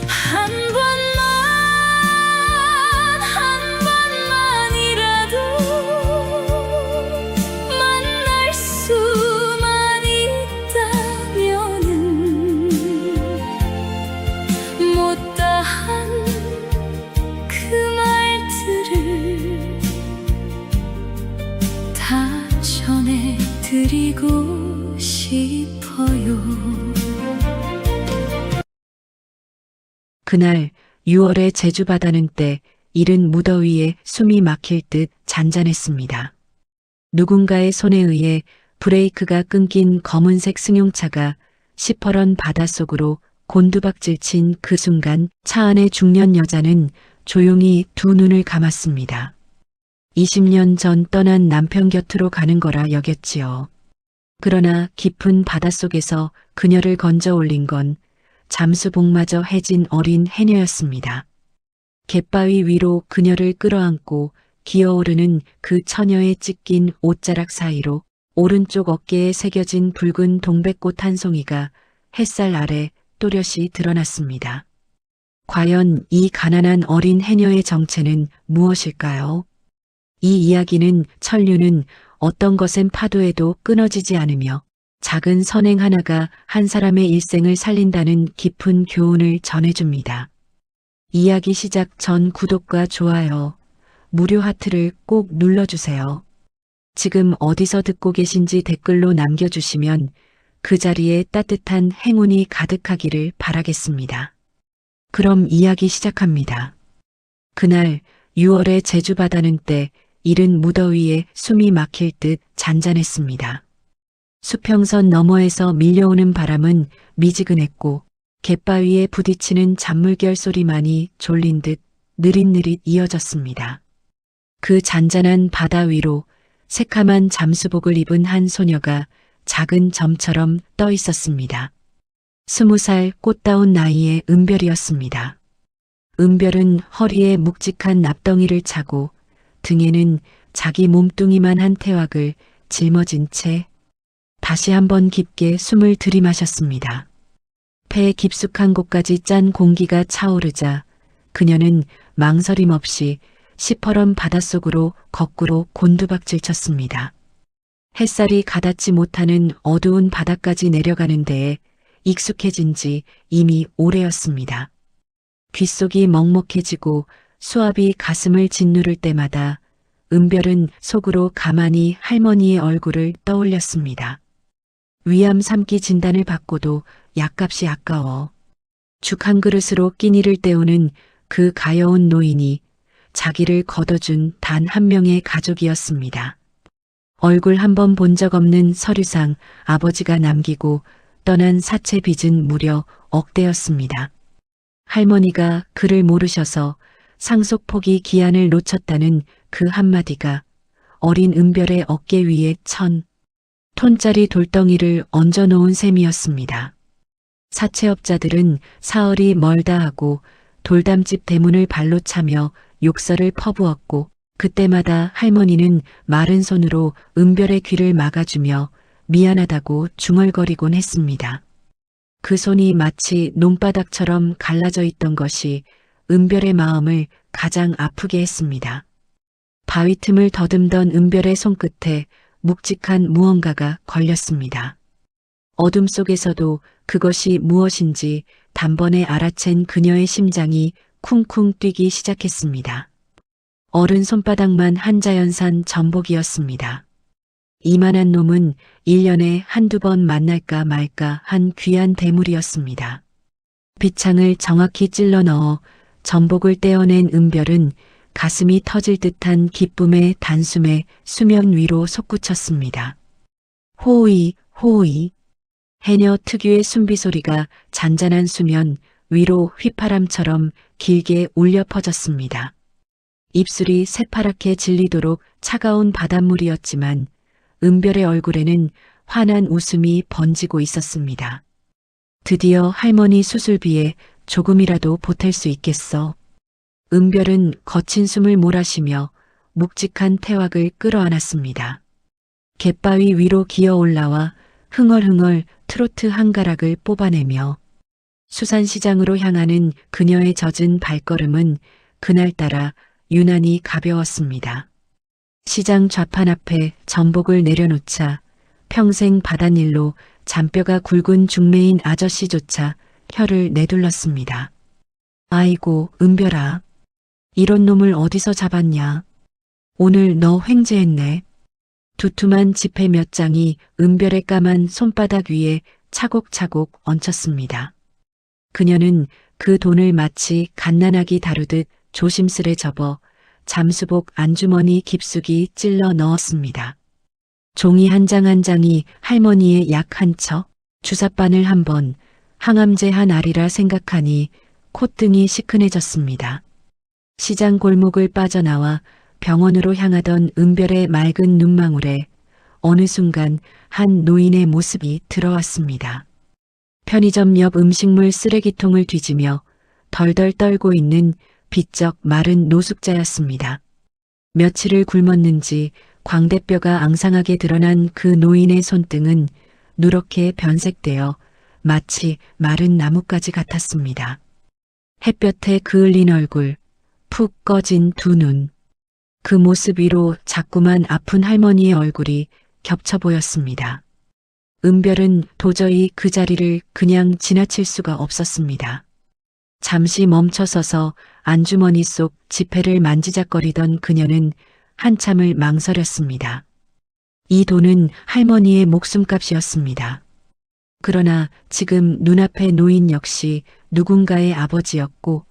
한 번만, 한 번만이라도 만날 수만 있다면은 못다한 그 말들을 다 전해드리고 싶어요. 그날 6월의 제주 바다는 때 이른 무더위에 숨이 막힐 듯 잔잔했습니다. 누군가의 손에 의해 브레이크가 끊긴 검은색 승용차가 시퍼런 바닷속으로 곤두박질 친 그 순간 차 안의 중년 여자는 조용히 두 눈을 감았습니다. 20년 전 떠난 남편 곁으로 가는 거라 여겼지요. 그러나 깊은 바닷속에서 그녀를 건져 올린 건 잠수복마저 해진 어린 해녀였습니다. 갯바위 위로 그녀를 끌어안고 기어오르는 그 처녀의 찢긴 옷자락 사이로 오른쪽 어깨에 새겨진 붉은 동백꽃 한 송이가 햇살 아래 또렷이 드러났습니다. 과연 이 가난한 어린 해녀의 정체는 무엇일까요? 이 이야기는 천류는 어떤 것엔 파도에도 끊어지지 않으며 작은 선행 하나가 한 사람의 일생을 살린다는 깊은 교훈을 전해줍니다. 이야기 시작 전 구독과 좋아요, 무료 하트를 꼭 눌러주세요. 지금 어디서 듣고 계신지 댓글로 남겨주시면 그 자리에 따뜻한 행운이 가득하기를 바라겠습니다. 그럼 이야기 시작합니다. 그날 6월의 제주 바다는 때 이른 무더위에 숨이 막힐 듯 잔잔했습니다. 수평선 너머에서 밀려오는 바람은 미지근했고 갯바위에 부딪히는 잔물결 소리만이 졸린 듯 느릿느릿 이어졌습니다. 그 잔잔한 바다 위로 새카만 잠수복을 입은 한 소녀가 작은 점처럼 떠 있었습니다. 20살 꽃다운 나이의 은별이었습니다. 은별은 허리에 묵직한 납덩이를 차고 등에는 자기 몸뚱이만 한 태왁을 짊어진 채 다시 한번 깊게 숨을 들이마셨습니다. 폐 깊숙한 곳까지 짠 공기가 차오르자 그녀는 망설임 없이 시퍼런 바닷속으로 거꾸로 곤두박질 쳤습니다. 햇살이 가닿지 못하는 어두운 바다까지 내려가는 데에 익숙해진 지 이미 오래였습니다. 귓속이 먹먹해지고 수압이 가슴을 짓누를 때마다 은별은 속으로 가만히 할머니의 얼굴을 떠올렸습니다. 위암 3기 진단을 받고도 약값이 아까워. 죽 한 그릇으로 끼니를 때우는 그 가여운 노인이 자기를 걷어준 단 한 명의 가족이었습니다. 얼굴 한 번 본 적 없는 서류상 아버지가 남기고 떠난 사채 빚은 무려 억대였습니다. 할머니가 그를 모르셔서 상속포기 기한을 놓쳤다는 그 한마디가 어린 은별의 어깨 위에 1,000톤짜리 돌덩이를 얹어놓은 셈이었습니다. 사채업자들은 사흘이 멀다 하고 돌담집 대문을 발로 차며 욕설을 퍼부었고 그때마다 할머니는 마른 손으로 은별의 귀를 막아주며 미안하다고 중얼거리곤 했습니다. 그 손이 마치 논바닥처럼 갈라져 있던 것이 은별의 마음을 가장 아프게 했습니다. 바위 틈을 더듬던 은별의 손끝에 묵직한 무언가가 걸렸습니다. 어둠 속에서도 그것이 무엇인지 단번에 알아챈 그녀의 심장이 쿵쿵 뛰기 시작했습니다. 어른 손바닥만 한 자연산 전복이었습니다. 이만한 놈은 1년에 한두 번 만날까 말까 한 귀한 대물이었습니다. 비창을 정확히 찔러 넣어 전복을 떼어낸 은별은 가슴이 터질 듯한 기쁨의 단숨에 수면 위로 솟구쳤습니다. 호이, 호이. 해녀 특유의 숨비소리가 잔잔한 수면 위로 휘파람처럼 길게 울려 퍼졌습니다. 입술이 새파랗게 질리도록 차가운 바닷물이었지만 은별의 얼굴에는 환한 웃음이 번지고 있었습니다. 드디어 할머니 수술비에 조금이라도 보탤 수 있겠어. 은별은 거친 숨을 몰아쉬며 묵직한 태왁을 끌어안았습니다. 갯바위 위로 기어 올라와 흥얼흥얼 트로트 한 가락을 뽑아내며 수산시장으로 향하는 그녀의 젖은 발걸음은 그날따라 유난히 가벼웠습니다. 시장 좌판 앞에 전복을 내려놓자 평생 바닷일로 잔뼈가 굵은 중매인 아저씨조차 혀를 내둘렀습니다. 아이고, 은별아. 이런 놈을 어디서 잡았냐. 오늘 너 횡재했네. 두툼한 지폐 몇 장이 은별의 까만 손바닥 위에 차곡차곡 얹혔습니다. 그녀는 그 돈을 마치 갓난아기 다루듯 조심스레 접어 잠수복 안주머니 깊숙이 찔러 넣었습니다. 종이 한 장 한 장이 할머니의 약 한 척, 주사바늘 한 번, 항암제 한 알이라 생각하니 콧등이 시큰해졌습니다. 시장 골목을 빠져나와 병원으로 향하던 은별의 맑은 눈망울에 어느 순간 한 노인의 모습이 들어왔습니다. 편의점 옆 음식물 쓰레기통을 뒤지며 덜덜 떨고 있는 비쩍 마른 노숙자였습니다. 며칠을 굶었는지 광대뼈가 앙상하게 드러난 그 노인의 손등은 누렇게 변색되어 마치 마른 나뭇가지 같았습니다. 햇볕에 그을린 얼굴, 푹 꺼진 두 눈. 그 모습 위로 자꾸만 아픈 할머니의 얼굴이 겹쳐 보였습니다. 은별은 도저히 그 자리를 그냥 지나칠 수가 없었습니다. 잠시 멈춰서서 안주머니 속 지폐를 만지작거리던 그녀는 한참을 망설였습니다. 이 돈은 할머니의 목숨값이었습니다. 그러나 지금 눈앞의 노인 역시 누군가의 아버지였고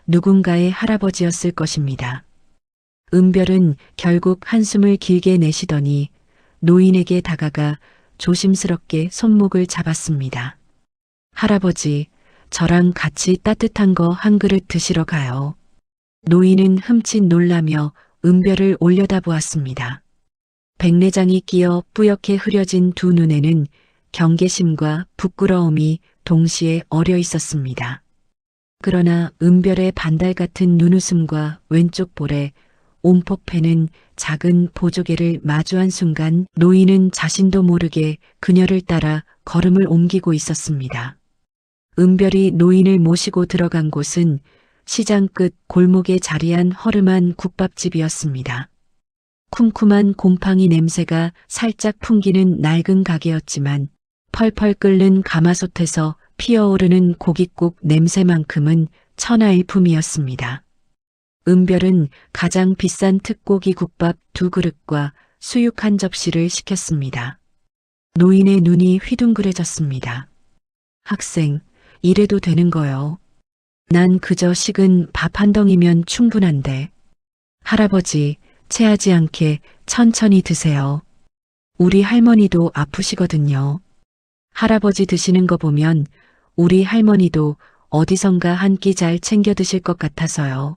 누군가의 할아버지였을 것입니다. 은별은 결국 한숨을 길게 내쉬더니 노인에게 다가가 조심스럽게 손목을 잡았습니다. 할아버지, 저랑 같이 따뜻한 거 한 그릇 드시러 가요. 노인은 흠칫 놀라며 은별을 올려다보았습니다. 백내장이 끼어 뿌옇게 흐려진 두 눈에는 경계심과 부끄러움이 동시에 어려 있었습니다. 그러나 은별의 반달 같은 눈웃음과 왼쪽 볼에 온폭 패는 작은 보조개를 마주한 순간 노인은 자신도 모르게 그녀를 따라 걸음을 옮기고 있었습니다. 은별이 노인을 모시고 들어간 곳은 시장 끝 골목에 자리한 허름한 국밥집이었습니다. 쿰쿰한 곰팡이 냄새가 살짝 풍기는 낡은 가게였지만 펄펄 끓는 가마솥에서 피어오르는 고깃국 냄새만큼은 천하일품이었습니다. 은별은 가장 비싼 특고기 국밥 2그릇과 수육 한 접시를 시켰습니다. 노인의 눈이 휘둥그레졌습니다. 학생, 이래도 되는 거요. 난 그저 식은 밥 한 덩이면 충분한데. 할아버지, 체하지 않게 천천히 드세요. 우리 할머니도 아프시거든요. 할아버지 드시는 거 보면 우리 할머니도 어디선가 한 끼 잘 챙겨 드실 것 같아서요.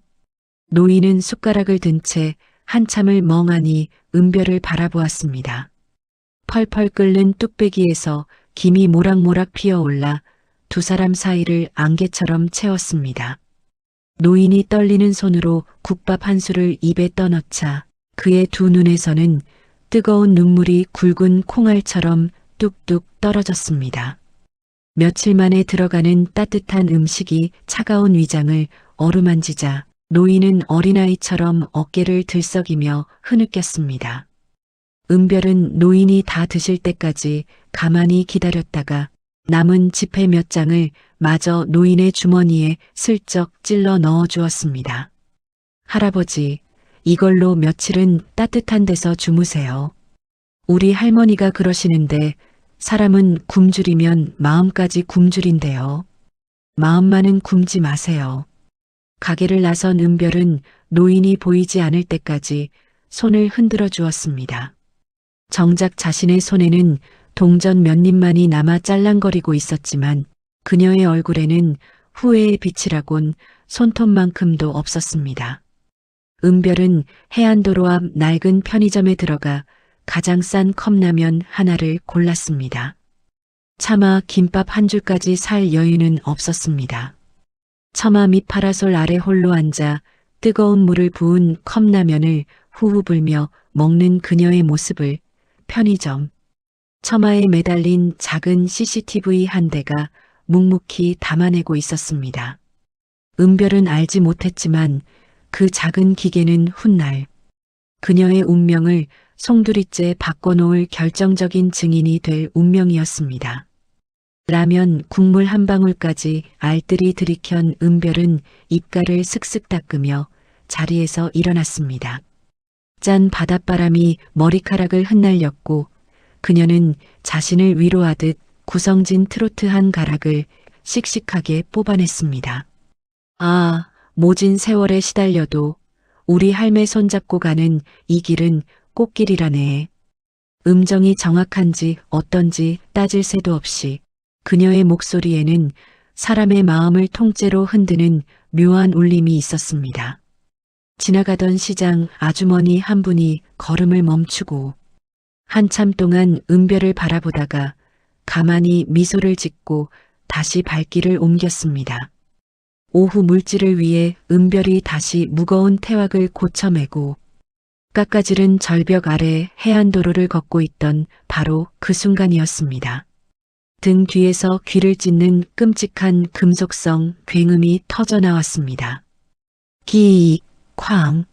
노인은 숟가락을 든 채 한참을 멍하니 은별을 바라보았습니다. 펄펄 끓는 뚝배기에서 김이 모락모락 피어올라 두 사람 사이를 안개처럼 채웠습니다. 노인이 떨리는 손으로 국밥 한 술을 입에 떠넣자 그의 두 눈에서는 뜨거운 눈물이 굵은 콩알처럼 뚝뚝 떨어졌습니다. 며칠 만에 들어가는 따뜻한 음식이 차가운 위장을 어루만지자 노인은 어린아이처럼 어깨를 들썩이며 흐느꼈습니다. 은별은 노인이 다 드실 때까지 가만히 기다렸다가 남은 지폐 몇 장을 마저 노인의 주머니에 슬쩍 찔러 넣어 주었습니다. 할아버지, 이걸로 며칠은 따뜻한 데서 주무세요. 우리 할머니가 그러시는데 사람은 굶주리면 마음까지 굶주린대요. 마음만은 굶지 마세요. 가게를 나선 은별은 노인이 보이지 않을 때까지 손을 흔들어 주었습니다. 정작 자신의 손에는 동전 몇 입만이 남아 짤랑거리고 있었지만 그녀의 얼굴에는 후회의 빛이라곤 손톱만큼도 없었습니다. 은별은 해안도로 앞 낡은 편의점에 들어가 가장 싼 컵라면 하나를 골랐습니다. 차마 김밥 한 줄까지 살 여유는 없었습니다. 처마 밑 파라솔 아래 홀로 앉아 뜨거운 물을 부은 컵라면을 후후 불며 먹는 그녀의 모습을 편의점, 처마에 매달린 작은 CCTV 한 대가 묵묵히 담아내고 있었습니다. 은별은 알지 못했지만 그 작은 기계는 훗날 그녀의 운명을 송두리째 바꿔놓을 결정적인 증인이 될 운명이었습니다. 라면 국물 한 방울까지 알뜰히 들이켠 은별은 입가를 슥슥 닦으며 자리에서 일어났습니다. 짠 바닷바람이 머리카락을 흩날렸고 그녀는 자신을 위로하듯 구성진 트로트 한 가락을 씩씩하게 뽑아냈습니다. 아, 모진 세월에 시달려도 우리 할매 손잡고 가는 이 길은 꽃길이라네. 음정이 정확한지 어떤지 따질 새도 없이 그녀의 목소리에는 사람의 마음을 통째로 흔드는 묘한 울림이 있었습니다. 지나가던 시장 아주머니 한 분이 걸음을 멈추고 한참 동안 은별을 바라보다가 가만히 미소를 짓고 다시 발길을 옮겼습니다. 오후 물질을 위해 은별이 다시 무거운 태왁을 고쳐매고 깎아지른 절벽 아래 해안도로를 걷고 있던 바로 그 순간이었습니다. 등 뒤에서 귀를 찢는 끔찍한 금속성 굉음이 터져나왔습니다. 기익, 쾅.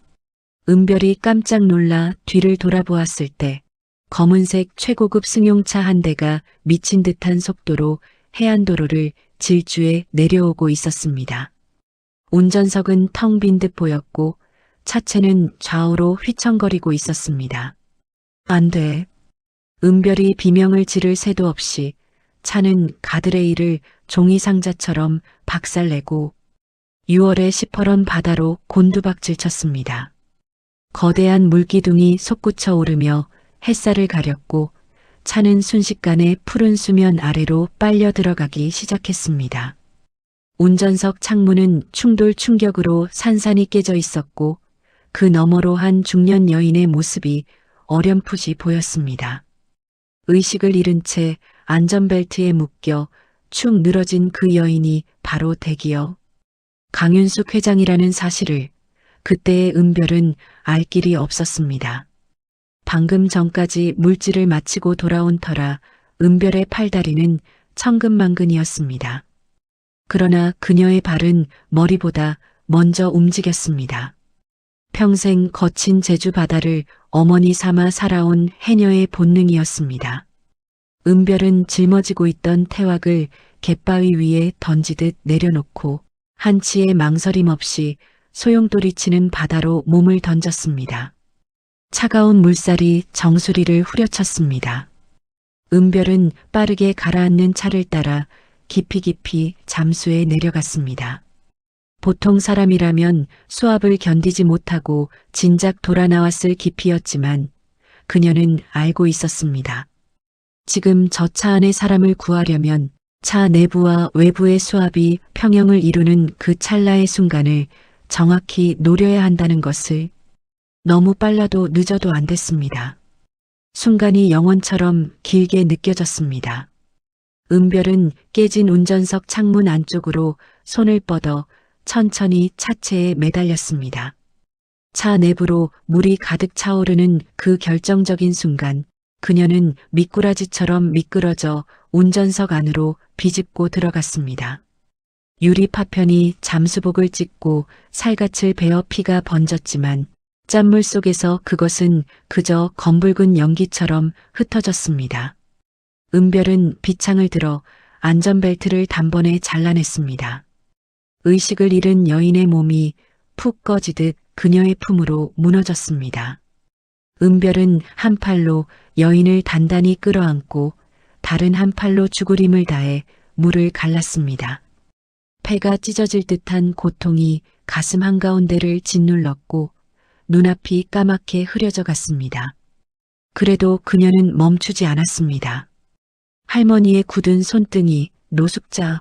은별이 깜짝 놀라 뒤를 돌아보았을 때 검은색 최고급 승용차 한 대가 미친 듯한 속도로 해안도로를 질주해 내려오고 있었습니다. 운전석은 텅 빈 듯 보였고 차체는 좌우로 휘청거리고 있었습니다. 안 돼. 은별이 비명을 지를 새도 없이 차는 가드레일을 종이상자처럼 박살내고 6월의 시퍼런 바다로 곤두박질 쳤습니다. 거대한 물기둥이 솟구쳐 오르며 햇살을 가렸고 차는 순식간에 푸른 수면 아래로 빨려 들어가기 시작했습니다. 운전석 창문은 충돌 충격으로 산산이 깨져 있었고 그 너머로 한 중년 여인의 모습이 어렴풋이 보였습니다. 의식을 잃은 채 안전벨트에 묶여 축 늘어진 그 여인이 바로 대기업 강윤숙 회장이라는 사실을 그때의 은별은 알 길이 없었습니다. 방금 전까지 물질을 마치고 돌아온 터라 은별의 팔다리는 천근만근이었습니다. 그러나 그녀의 발은 머리보다 먼저 움직였습니다. 평생 거친 제주 바다를 어머니 삼아 살아온 해녀의 본능이었습니다. 은별은 짊어지고 있던 태왁을 갯바위 위에 던지듯 내려놓고 한치의 망설임 없이 소용돌이치는 바다로 몸을 던졌습니다. 차가운 물살이 정수리를 후려쳤습니다. 은별은 빠르게 가라앉는 차를 따라 깊이 잠수해 내려갔습니다. 보통 사람이라면 수압을 견디지 못하고 진작 돌아 나왔을 깊이였지만 그녀는 알고 있었습니다. 지금 저 차 안의 사람을 구하려면 차 내부와 외부의 수압이 평형을 이루는 그 찰나의 순간을 정확히 노려야 한다는 것을 너무 빨라도 늦어도 안 됐습니다. 순간이 영원처럼 길게 느껴졌습니다. 은별은 깨진 운전석 창문 안쪽으로 손을 뻗어 천천히 차체에 매달렸습니다. 차 내부로 물이 가득 차오르는 그 결정적인 순간 그녀는 미꾸라지처럼 미끄러져 운전석 안으로 비집고 들어갔습니다. 유리 파편이 잠수복을 찢고 살갗을 베어 피가 번졌지만 짠물 속에서 그것은 그저 검붉은 연기처럼 흩어졌습니다. 은별은 비창을 들어 안전벨트를 단번에 잘라냈습니다. 의식을 잃은 여인의 몸이 푹 꺼지듯 그녀의 품으로 무너졌습니다. 은별은 한 팔로 여인을 단단히 끌어안고 다른 한 팔로 죽으림을 다해 물을 갈랐습니다. 폐가 찢어질 듯한 고통이 가슴 한가운데를 짓눌렀고 눈앞이 까맣게 흐려져 갔습니다. 그래도 그녀는 멈추지 않았습니다. 할머니의 굳은 손등이 노숙자,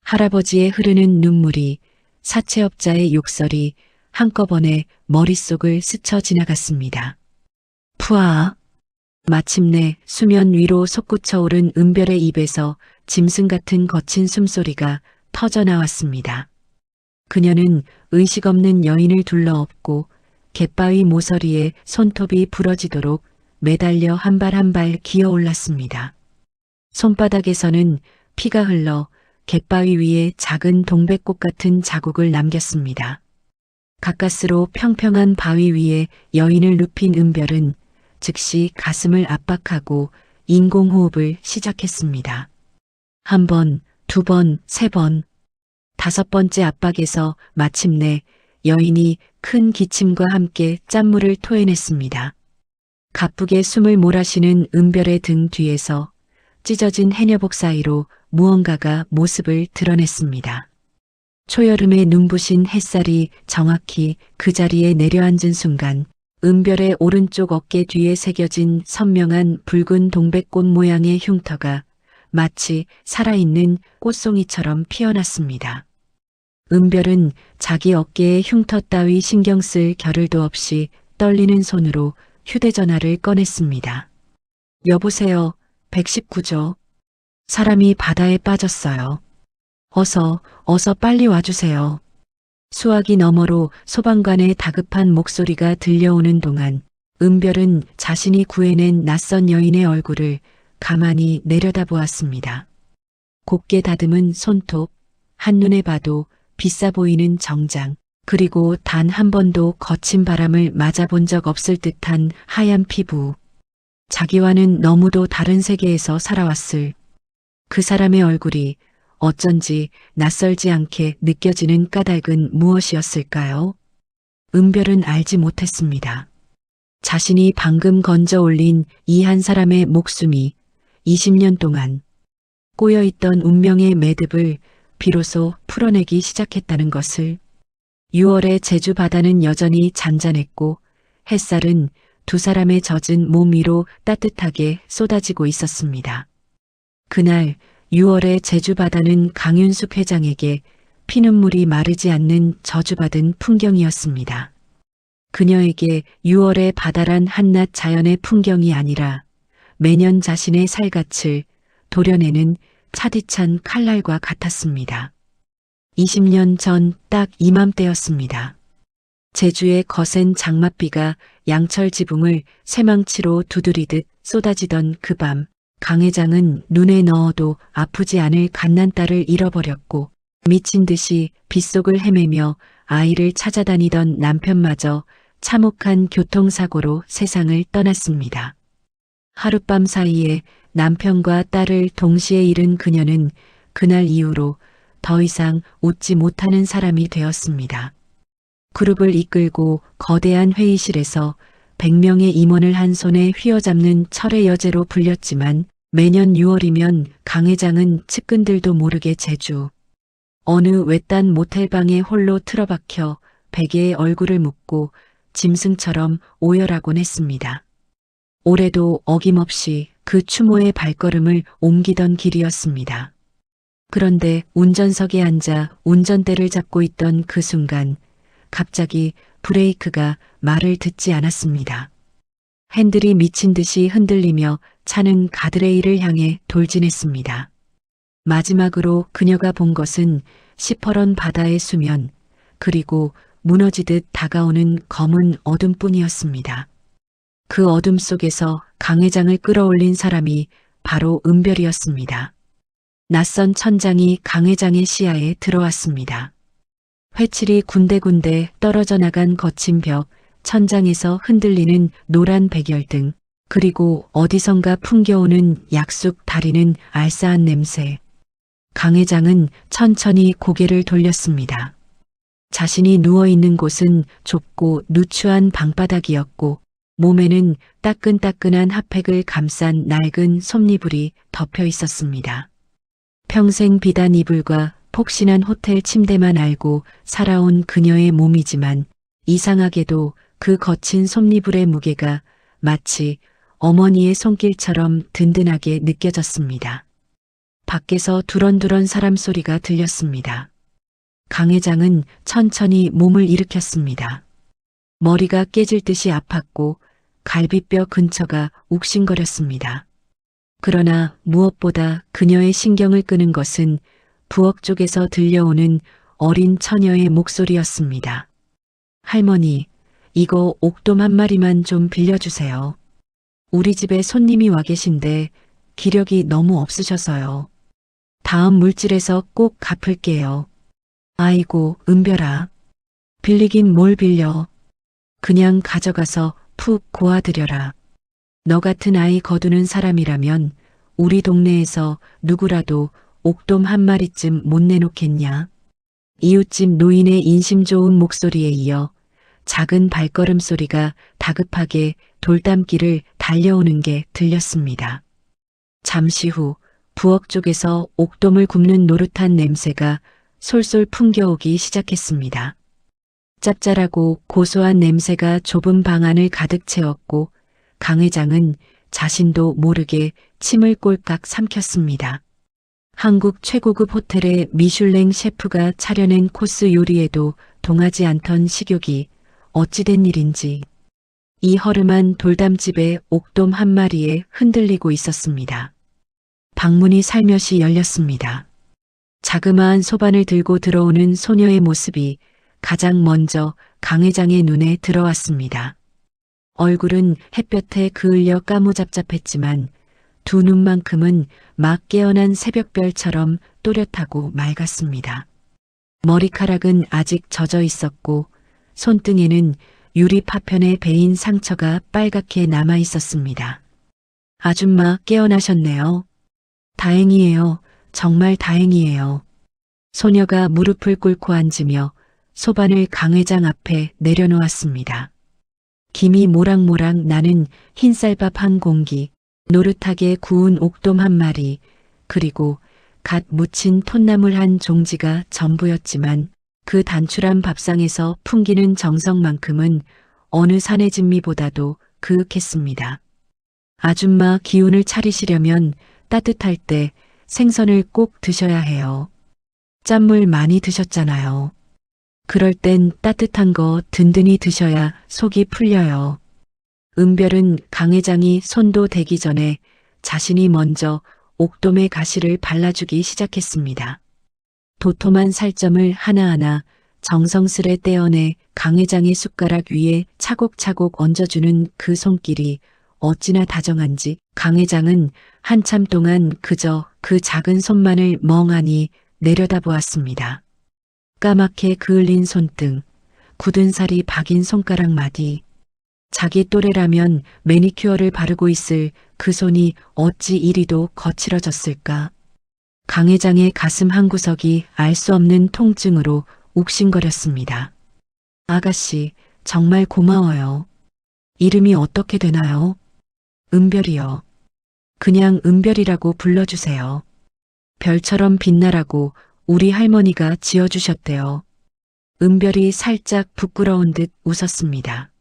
할아버지의 흐르는 눈물이, 사채업자의 욕설이 한꺼번에 머릿속을 스쳐 지나갔습니다. 푸아. 마침내 수면 위로 솟구쳐 오른 은별의 입에서 짐승 같은 거친 숨소리가 터져 나왔습니다. 그녀는 의식 없는 여인을 둘러엎고 갯바위 모서리에 손톱이 부러지도록 매달려 한 발 한 발 기어 올랐습니다. 손바닥에서는 피가 흘러 갯바위 위에 작은 동백꽃 같은 자국을 남겼습니다. 가까스로 평평한 바위 위에 여인을 눕힌 은별은 즉시 가슴을 압박하고 인공호흡을 시작했습니다. 한 번, 두 번, 세 번, 다섯 번째 압박에서 마침내 여인이 큰 기침과 함께 짠물을 토해냈습니다. 가쁘게 숨을 몰아쉬는 은별의 등 뒤에서 찢어진 해녀복 사이로 무언가가 모습을 드러냈습니다. 초여름에 눈부신 햇살이 정확히 그 자리에 내려앉은 순간 은별의 오른쪽 어깨 뒤에 새겨진 선명한 붉은 동백꽃 모양의 흉터가 마치 살아있는 꽃송이처럼 피어났습니다. 은별은 자기 어깨에 흉터 따위 신경 쓸 겨를도 없이 떨리는 손으로 휴대전화를 꺼냈습니다. 여보세요, 119죠. 사람이 바다에 빠졌어요. 어서 빨리 와주세요. 수화기 너머로 소방관의 다급한 목소리가 들려오는 동안 은별은 자신이 구해낸 낯선 여인의 얼굴을 가만히 내려다보았습니다. 곱게 다듬은 손톱, 한눈에 봐도 비싸 보이는 정장, 그리고 단 한 번도 거친 바람을 맞아본 적 없을 듯한 하얀 피부. 자기와는 너무도 다른 세계에서 살아왔을 그 사람의 얼굴이 어쩐지 낯설지 않게 느껴지는 까닭은 무엇이었을까요? 은별은 알지 못했습니다. 자신이 방금 건져 올린 이 한 사람의 목숨이 20년 동안 꼬여있던 운명의 매듭을 비로소 풀어내기 시작했다는 것을. 6월의 제주 바다는 여전히 잔잔했고 햇살은 두 사람의 젖은 몸 위로 따뜻하게 쏟아지고 있었습니다. 그날 6월의 제주 바다는 강윤숙 회장에게 피눈물이 마르지 않는 저주받은 풍경이었습니다. 그녀에게 6월의 바다란 한낮 자연의 풍경이 아니라 매년 자신의 살갗을 도려내는 차디찬 칼날과 같았습니다. 20년 전 딱 이맘때였습니다. 제주의 거센 장맛비가 양철 지붕을 쇠망치로 두드리듯 쏟아지던 그 밤, 강 회장은 눈에 넣어도 아프지 않을 갓난딸을 잃어버렸고 미친 듯이 빗속을 헤매며 아이를 찾아다니던 남편마저 참혹한 교통사고로 세상을 떠났습니다. 하룻밤 사이에 남편과 딸을 동시에 잃은 그녀는 그날 이후로 더 이상 웃지 못하는 사람이 되었습니다. 그룹을 이끌고 거대한 회의실에서 100명의 임원을 한 손에 휘어잡는 철의 여제로 불렸지만 매년 6월이면 강 회장은 측근들도 모르게 제주 어느 외딴 모텔방에 홀로 틀어박혀 베개에 얼굴을 묻고 짐승처럼 오열하곤 했습니다. 올해도 어김없이 그 추모의 발걸음을 옮기던 길이었습니다. 그런데 운전석에 앉아 운전대를 잡고 있던 그 순간 갑자기 브레이크가 말을 듣지 않았습니다. 핸들이 미친 듯이 흔들리며 차는 가드레일을 향해 돌진했습니다. 마지막으로 그녀가 본 것은 시퍼런 바다의 수면, 그리고 무너지듯 다가오는 검은 어둠뿐이었습니다. 그 어둠 속에서 강 회장을 끌어올린 사람이 바로 은별이었습니다. 낯선 천장이 강 회장의 시야에 들어왔습니다. 회칠이 군데군데 떨어져 나간 거친 벽, 천장에서 흔들리는 노란 백열등, 그리고 어디선가 풍겨오는 약숙 다리는 알싸한 냄새. 강 회장은 천천히 고개를 돌렸습니다. 자신이 누워있는 곳은 좁고 누추한 방바닥이었고 몸에는 따끈따끈한 핫팩을 감싼 낡은 솜니불이 덮여 있었습니다. 평생 비단 이불과 폭신한 호텔 침대만 알고 살아온 그녀의 몸이지만 이상하게도 그 거친 솜니불의 무게가 마치 어머니의 손길처럼 든든하게 느껴졌습니다. 밖에서 두런두런 사람 소리가 들렸습니다. 강 회장은 천천히 몸을 일으켰습니다. 머리가 깨질 듯이 아팠고 갈비뼈 근처가 욱신거렸습니다. 그러나 무엇보다 그녀의 신경을 끄는 것은 부엌 쪽에서 들려오는 어린 처녀의 목소리였습니다. 할머니, 이거 옥돔 한 마리만 좀 빌려주세요. 우리 집에 손님이 와 계신데 기력이 너무 없으셔서요. 다음 물질에서 꼭 갚을게요. 아이고, 은별아. 빌리긴 뭘 빌려. 그냥 가져가서 푹 고아들여라. 너 같은 아이 거두는 사람이라면 우리 동네에서 누구라도 옥돔 한 마리쯤 못 내놓겠냐. 이웃집 노인의 인심 좋은 목소리에 이어 작은 발걸음 소리가 다급하게 돌담길을 달려오는 게 들렸습니다. 잠시 후 부엌 쪽에서 옥돔을 굽는 노릇한 냄새가 솔솔 풍겨오기 시작했습니다. 짭짤하고 고소한 냄새가 좁은 방 안을 가득 채웠고 강 회장은 자신도 모르게 침을 꼴깍 삼켰습니다. 한국 최고급 호텔의 미슐랭 셰프가 차려낸 코스 요리에도 동하지 않던 식욕이 어찌된 일인지 이 허름한 돌담집의 옥돔 한 마리에 흔들리고 있었습니다. 방문이 살며시 열렸습니다. 자그마한 소반을 들고 들어오는 소녀의 모습이 가장 먼저 강 회장의 눈에 들어왔습니다. 얼굴은 햇볕에 그을려 까무잡잡했지만 두 눈만큼은 막 깨어난 새벽별처럼 또렷하고 맑았습니다. 머리카락은 아직 젖어 있었고 손등에는 유리 파편에 베인 상처가 빨갛게 남아 있었습니다. 아줌마 깨어나셨네요. 다행이에요. 정말 다행이에요. 소녀가 무릎을 꿇고 앉으며 소반을 강 회장 앞에 내려놓았습니다. 김이 모락모락 나는 흰쌀밥 한 공기, 노릇하게 구운 옥돔 한 마리, 그리고 갓 무친 톳나물 한 종지가 전부였지만 그 단출한 밥상에서 풍기는 정성만큼은 어느 산의 진미보다도 그윽했습니다. 아줌마 기운을 차리시려면 따뜻할 때 생선을 꼭 드셔야 해요. 짠물 많이 드셨잖아요. 그럴 땐 따뜻한 거 든든히 드셔야 속이 풀려요. 은별은 강 회장이 손도 대기 전에 자신이 먼저 옥돔의 가시를 발라주기 시작했습니다. 도톰한 살점을 하나하나 정성스레 떼어내 강 회장의 숟가락 위에 차곡차곡 얹어주는 그 손길이 어찌나 다정한지 강 회장은 한참 동안 그저 그 작은 손만을 멍하니 내려다보았습니다. 까맣게 그을린 손등, 굳은 살이 박인 손가락 마디, 자기 또래라면 매니큐어를 바르고 있을 그 손이 어찌 이리도 거칠어졌을까. 강 회장의 가슴 한구석이 알 수 없는 통증으로 욱신거렸습니다. 아가씨, 정말 고마워요. 이름이 어떻게 되나요? 은별이요. 그냥 은별이라고 불러주세요. 별처럼 빛나라고 우리 할머니가 지어주셨대요. 은별이 살짝 부끄러운 듯 웃었습니다.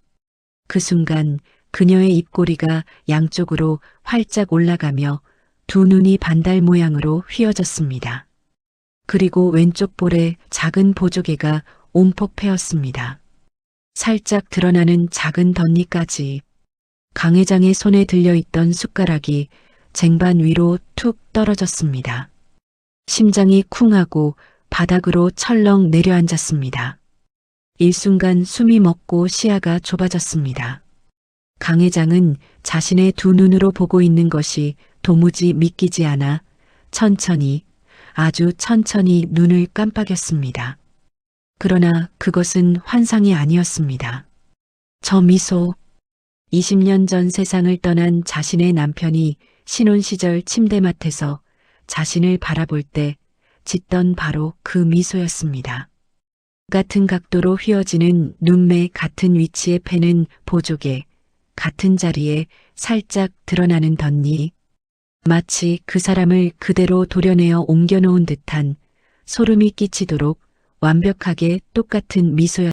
그 순간 그녀의 입꼬리가 양쪽으로 활짝 올라가며 두 눈이 반달 모양으로 휘어졌습니다. 그리고 왼쪽 볼에 작은 보조개가 온폭 패였습니다. 살짝 드러나는 작은 덧니까지. 강 회장의 손에 들려있던 숟가락이 쟁반 위로 툭 떨어졌습니다. 심장이 쿵하고 바닥으로 철렁 내려앉았습니다. 일순간 숨이 멎고 시야가 좁아졌습니다. 강 회장은 자신의 두 눈으로 보고 있는 것이 도무지 믿기지 않아 천천히, 아주 천천히 눈을 깜빡였습니다. 그러나 그것은 환상이 아니었습니다. 저 미소, 20년 전 세상을 떠난 자신의 남편이 신혼 시절 침대맡에서 자신을 바라볼 때 짓던 바로 그 미소였습니다. 같은 각도로 휘어지는 눈매 같은 위치에 패는 보조개, 같은 자리에 살짝 드러나는 덧니, 마치 그 사람을 그대로 도려내어 옮겨놓은 듯한 소름이 끼치도록 완벽하게 똑같은 미소였습니다.